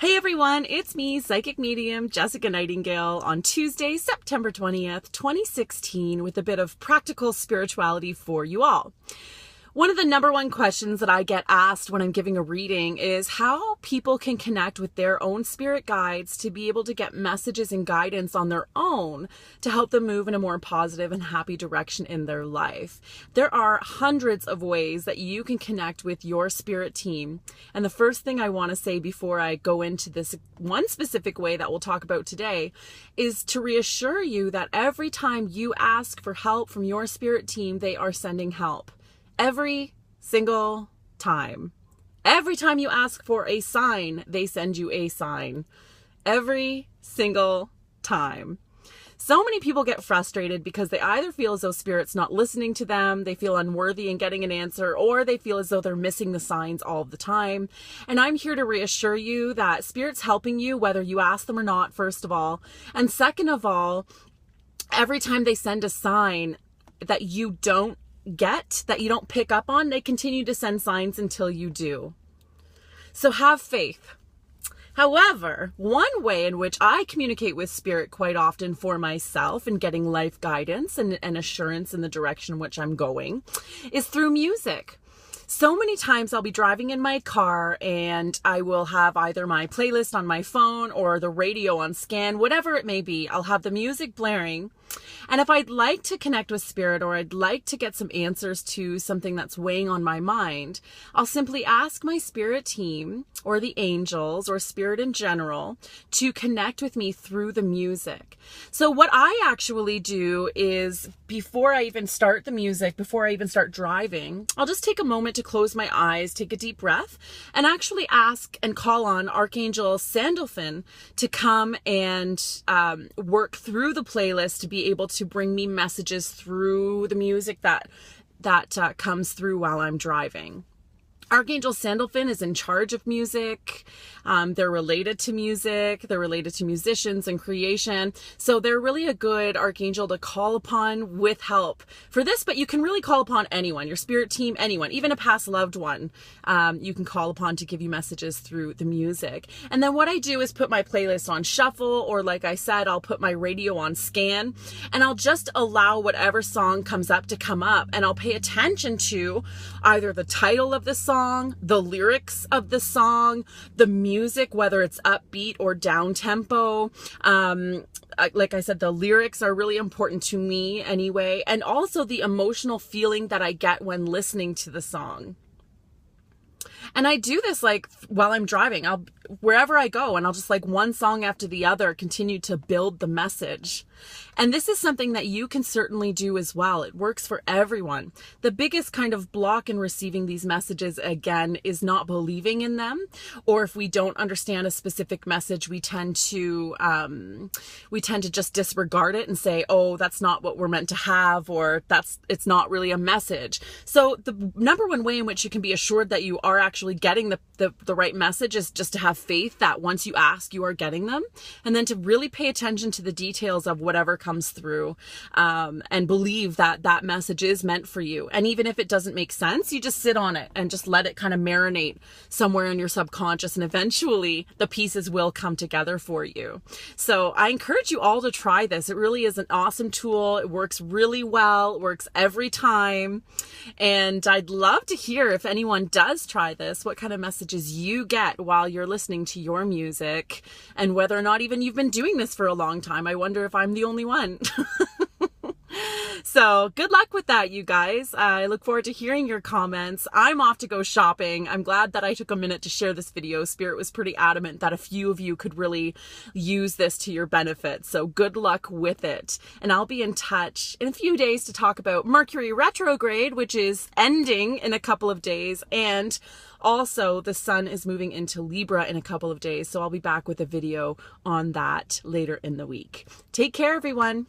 Hey everyone, it's me, psychic medium Jessica Nightingale, on Tuesday, September 20th, 2016, with a bit of practical spirituality for you all. One of the number one questions that I get asked when I'm giving a reading is how people can connect with their own spirit guides to be able to get messages and guidance on their own to help them move in a more positive and happy direction in their life. There are hundreds of ways that you can connect with your spirit team. And the first thing I want to say before I go into this one specific way that we'll talk about today is to reassure you that every time you ask for help from your spirit team, they are sending help. Every single time. Every time you ask for a sign, they send you a sign. Every single time. So many people get frustrated because they either feel as though Spirit's not listening to them, they feel unworthy in getting an answer, or they feel as though they're missing the signs all the time. And I'm here to reassure you that Spirit's helping you whether you ask them or not, first of all. And second of all, every time they send a sign that you don't get, that you don't pick up on, they continue to send signs until you do. So have faith. However, one way in which I communicate with Spirit quite often for myself and getting life guidance and assurance in the direction in which I'm going is through music. So many times I'll be driving in my car and I will have either my playlist on my phone or the radio on scan, whatever it may be. I'll have the music blaring. And if I'd like to connect with Spirit or I'd like to get some answers to something that's weighing on my mind, I'll simply ask my Spirit team or the angels or Spirit in general to connect with me through the music. So what I actually do is before I even start the music, before I even start driving, I'll just take a moment to close my eyes, take a deep breath, and actually ask and call on Archangel Sandalphon to come and work through the playlist to be able to bring me messages through the music that comes through while I'm driving. Archangel Sandalphon is in charge of music. They're related to music. They're related to musicians and creation. So they're really a good archangel to call upon with help for this, but you can really call upon anyone, your spirit team, anyone, even a past loved one, you can call upon to give you messages through the music. And then what I do is put my playlist on shuffle, or like I said, I'll put my radio on scan, and I'll just allow whatever song comes up to come up, and I'll pay attention to either the title of the song, the lyrics of the song, the music, whether it's upbeat or down tempo. Like I said, the lyrics are really important to me anyway, and also the emotional feeling that I get when listening to the song. And I do this like while I'm driving, wherever I go, and I'll just like one song after the other continue to build the message. And this is something that you can certainly do as well. It works for everyone. The biggest kind of block in receiving these messages, again, is not believing in them. Or if we don't understand a specific message, we tend to just disregard it and say, oh, that's not what we're meant to have, or it's not really a message. So the number one way in which you can be assured that you are actually getting the right message is just to have faith that once you ask, you are getting them. And then to really pay attention to the details of whatever comes through, and believe that that message is meant for you. And even if it doesn't make sense, you just sit on it and just let it kind of marinate somewhere in your subconscious, and eventually the pieces will come together for you. So I encourage you all to try this. It really is an awesome tool. It works really well. It works every time. And I'd love to hear, if anyone does try this, what kind of messages you get while you're listening to your music, and whether or not even you've been doing this for a long time. I wonder if I'm the only one. So good luck with that, you guys. I look forward to hearing your comments. I'm off to go shopping. I'm glad that I took a minute to share this video. Spirit was pretty adamant that a few of you could really use this to your benefit. So good luck with it. And I'll be in touch in a few days to talk about Mercury retrograde, which is ending in a couple of days. And also, the sun is moving into Libra in a couple of days. So I'll be back with a video on that later in the week. Take care, everyone.